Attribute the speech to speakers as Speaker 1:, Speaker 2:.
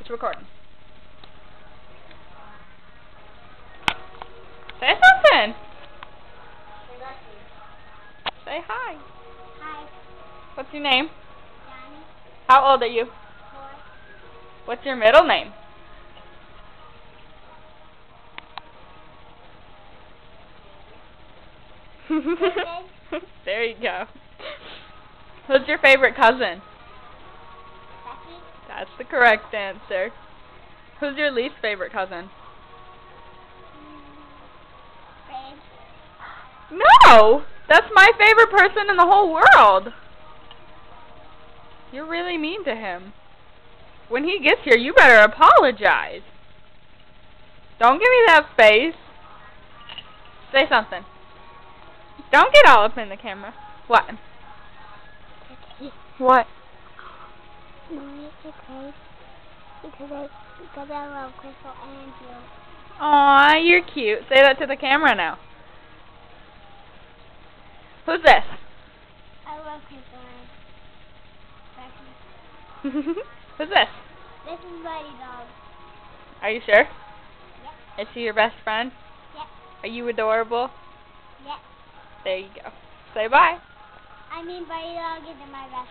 Speaker 1: It's recording. Say something. Say hi.
Speaker 2: Hi.
Speaker 1: What's your name?
Speaker 2: Johnny.
Speaker 1: How old are you?
Speaker 2: 4.
Speaker 1: What's your middle name? There you go. Who's your favorite cousin?
Speaker 2: Becky.
Speaker 1: That's the correct answer. Who's your least favorite cousin?
Speaker 2: Red.
Speaker 1: No! That's my favorite person in the whole world. You're really mean to him. When he gets here, you better apologize. Don't give me that face. Say something. Don't get all up in the camera. What? What?
Speaker 2: No, it's okay. Because I love Crystal and you.
Speaker 1: Aw, you're cute. Say that to the camera now. Who's this?
Speaker 2: I love Crystal and Becky.
Speaker 1: Who's this?
Speaker 2: This is Buddy Dog.
Speaker 1: Are you sure?
Speaker 2: Yep.
Speaker 1: Is she your best friend?
Speaker 2: Yep.
Speaker 1: Are you adorable?
Speaker 2: Yep.
Speaker 1: There you go. Say bye.
Speaker 2: I mean, Buddy Dog isn't my best